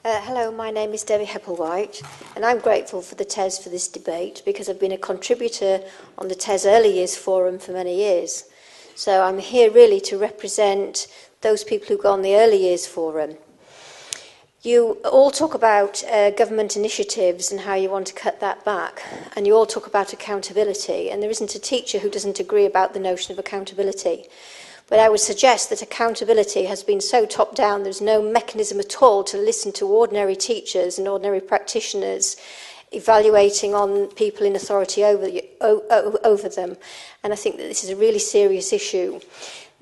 Hello, my name is Debbie Hepplewhite, and I'm grateful for the TES for this debate because I've been a contributor on the TES Early Years Forum for many years. So I'm here really to represent those people who go on the Early Years Forum. You all talk about government initiatives and how you want to cut that back, and you all talk about accountability, and there isn't a teacher who doesn't agree about the notion of accountability. But I would suggest that accountability has been so top-down, there's no mechanism at all to listen to ordinary teachers and ordinary practitioners evaluating on people in authority over them. And I think that this is a really serious issue.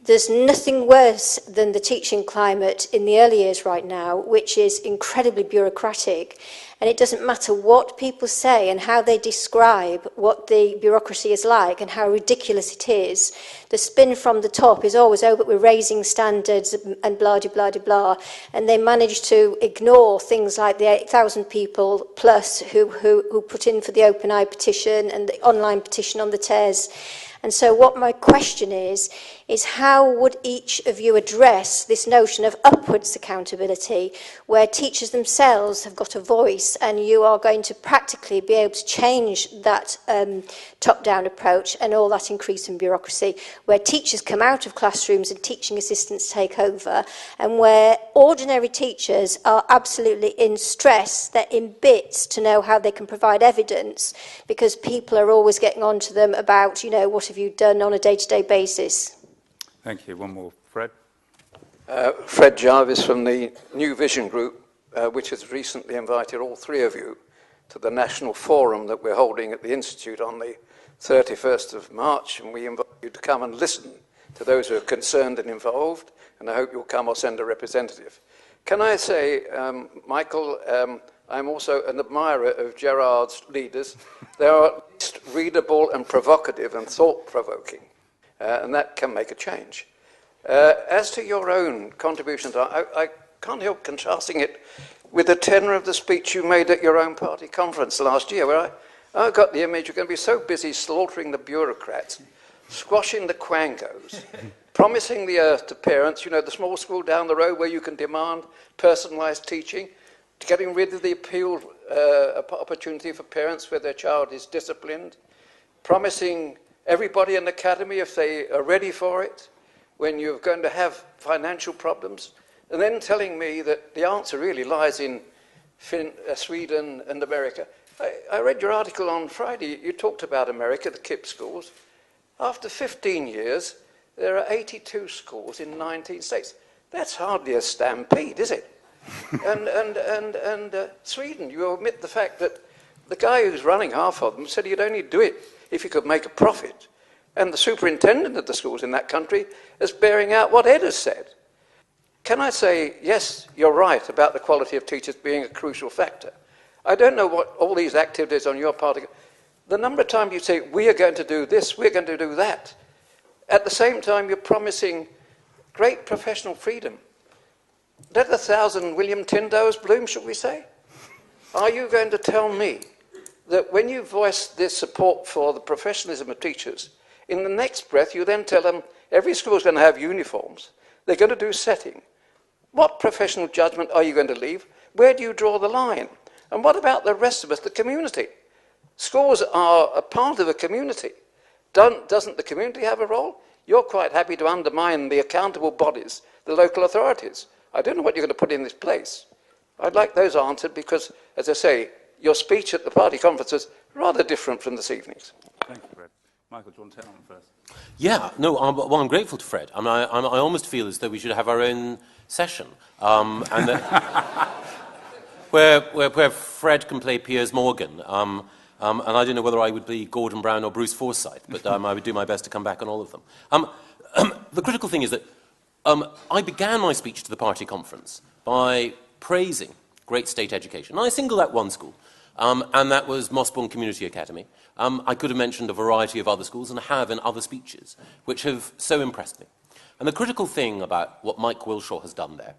There's nothing worse than the teaching climate in the early years right now, which is incredibly bureaucratic. And it doesn't matter what people say and how they describe what the bureaucracy is like and how ridiculous it is. The spin from the top is always, oh, but we're raising standards and blah, blah, blah, blah. And they manage to ignore things like the 8,000 people plus who put in for the OpenAI petition and the online petition on the TES. And so what my question is how would each of you address this notion of upwards accountability, where teachers themselves have got a voice and you are going to practically be able to change that top-down approach and all that increase in bureaucracy, where teachers come out of classrooms and teaching assistants take over, and where ordinary teachers are absolutely in stress, they're in bits to know how they can provide evidence, because people are always getting on to them about, you know, what have you done on a day-to-day basis? Thank you. One more. Fred? Fred Jarvis from the New Vision Group, which has recently invited all three of you to the national forum that we're holding at the Institute on the 31st of March, and we invite you to come and listen to those who are concerned and involved, and I hope you'll come or send a representative. Can I say, Michael, I'm also an admirer of Gerard's leaders. They are at least readable and provocative and thought-provoking, and that can make a change. As to your own contributions, I can't help contrasting it with the tenor of the speech you made at your own party conference last year, where I got the image you're going to be so busy slaughtering the bureaucrats, squashing the quangos, promising the earth to parents, you know, the small school down the road where you can demand personalised teaching, getting rid of the appeal opportunity for parents where their child is disciplined, promising everybody an academy if they are ready for it when you're going to have financial problems, and then telling me that the answer really lies in Sweden and America. I read your article on Friday. You talked about America, the KIPP schools. After 15 years, there are 82 schools in 19 states. That's hardly a stampede, is it? and Sweden, you omit the fact that the guy who's running half of them said he'd only do it if he could make a profit. And the superintendent of the schools in that country is bearing out what Ed has said. Can I say, yes, you're right about the quality of teachers being a crucial factor. I don't know what all these activities on your part are. The number of times you say, we are going to do this, we're going to do that. At the same time, you're promising great professional freedom. Let 1,000 William Tyndales bloom, should we say? Are you going to tell me that when you voice this support for the professionalism of teachers, in the next breath you then tell them every school is going to have uniforms, they're going to do setting? What professional judgment are you going to leave? Where do you draw the line? And what about the rest of us, the community? Schools are a part of a community. Doesn't the community have a role? You're quite happy to undermine the accountable bodies, the local authorities. I don't know what you're going to put in this place. I'd like those answered because, as I say, your speech at the party conference was rather different from this evening's. Thank you, Fred. Michael, do you want to tell him first? Yeah, no, well, I'm grateful to Fred. I mean, I almost feel as though we should have our own session, and where Fred can play Piers Morgan, and I don't know whether I would be Gordon Brown or Bruce Forsyth, but I would do my best to come back on all of them. The critical thing is that I began my speech to the party conference by praising great state education. And I singled out one school, and that was Mossbourne Community Academy. I could have mentioned a variety of other schools, and have in other speeches, which have so impressed me. And the critical thing about what Mike Wilshaw has done there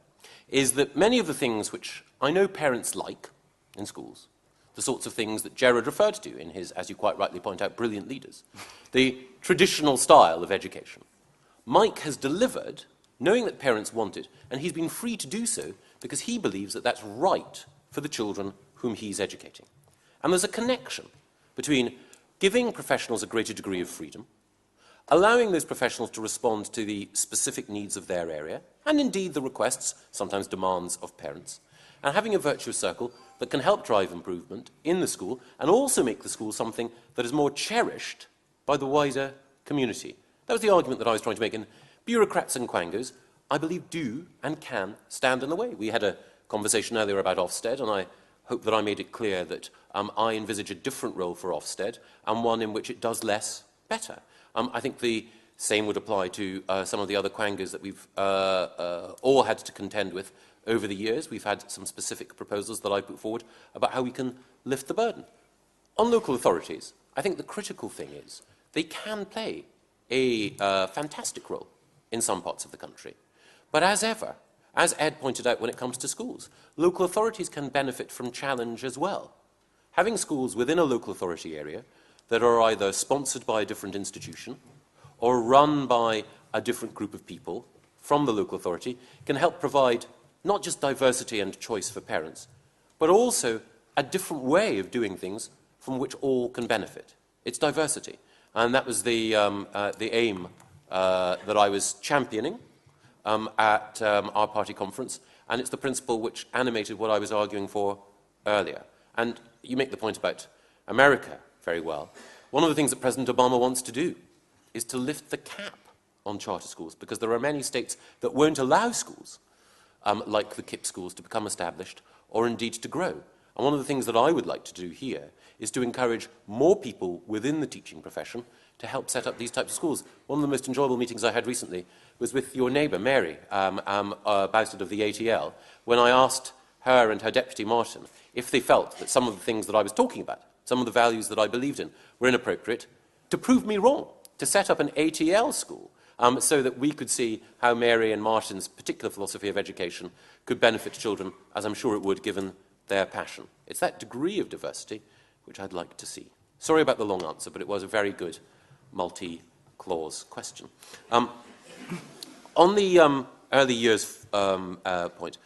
is that many of the things which I know parents like in schools, the sorts of things that Gerard referred to in his, as you quite rightly point out, brilliant leaders, the traditional style of education, Mike has delivered knowing that parents want it, and he's been free to do so because he believes that that's right for the children whom he's educating. And there's a connection between giving professionals a greater degree of freedom, allowing those professionals to respond to the specific needs of their area, and indeed the requests, sometimes demands, of parents, and having a virtuous circle that can help drive improvement in the school and also make the school something that is more cherished by the wider community. That was the argument that I was trying to make. And bureaucrats and quangos, I believe, do and can stand in the way. We had a conversation earlier about Ofsted, and I hope that I made it clear that I envisage a different role for Ofsted, and one in which it does less better. I think the same would apply to some of the other quangos that we've all had to contend with over the years. We've had some specific proposals that I put forward about how we can lift the burden. On local authorities, I think the critical thing is they can play a fantastic role in some parts of the country. But as ever, as Ed pointed out when it comes to schools, local authorities can benefit from challenge as well. Having schools within a local authority area that are either sponsored by a different institution or run by a different group of people from the local authority can help provide not just diversity and choice for parents, but also a different way of doing things from which all can benefit. It's diversity. And that was the aim that I was championing at our party conference, and it's the principle which animated what I was arguing for earlier. And you make the point about America very well. One of the things that President Obama wants to do is to lift the cap on charter schools, because there are many states that won't allow schools like the KIPP schools to become established or indeed to grow. And one of the things that I would like to do here is to encourage more people within the teaching profession to help set up these types of schools. One of the most enjoyable meetings I had recently was with your neighbour, Mary, Bowsted of the ATL, when I asked her and her deputy, Martin, if they felt that some of the things that I was talking about, some of the values that I believed in, were inappropriate, to prove me wrong, to set up an ATL school, so that we could see how Mary and Martin's particular philosophy of education could benefit children, as I'm sure it would, given their passion. It's that degree of diversity which I'd like to see. Sorry about the long answer, but it was a very good multi-clause question. On the early years point,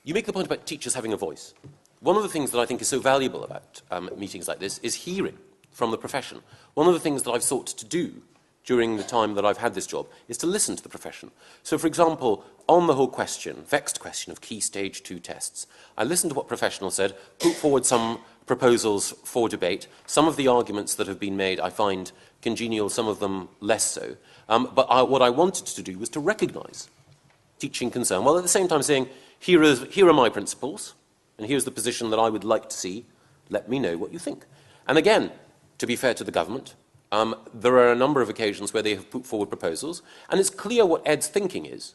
you make the point about teachers having a voice. One of the things that I think is so valuable about meetings like this is hearing from the profession. One of the things that I've sought to do during the time that I've had this job is to listen to the profession. So, for example, on the whole question, vexed question of Key Stage 2 tests, I listened to what professionals said, put forward some proposals for debate. Some of the arguments that have been made I find congenial, some of them less so. But what I wanted to do was to recognise teaching concern, while at the same time saying, here are my principles, and here's the position that I would like to see. Let me know what you think. And again, to be fair to the government, there are a number of occasions where they have put forward proposals, and it's clear what Ed's thinking is.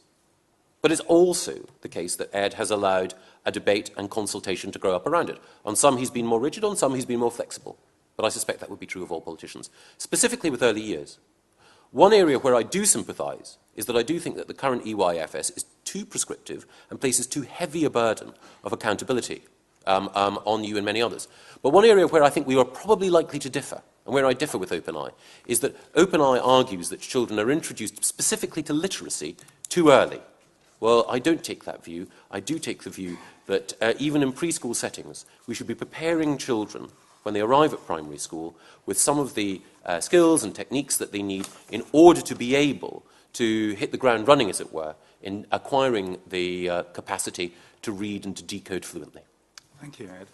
But it's also the case that Ed has allowed a debate and consultation to grow up around it. On some he's been more rigid, on some he's been more flexible. But I suspect that would be true of all politicians. Specifically with early years, one area where I do sympathise is that I do think that the current EYFS is too prescriptive and places too heavy a burden of accountability on you and many others. But one area where I think we are probably likely to differ, and where I differ with OpenEye, is that OpenEye argues that children are introduced specifically to literacy too early. Well, I don't take that view. I do take the view that even in preschool settings, we should be preparing children when they arrive at primary school with some of the skills and techniques that they need in order to be able to hit the ground running, as it were, in acquiring the capacity to read and to decode fluently. Thank you, Ed.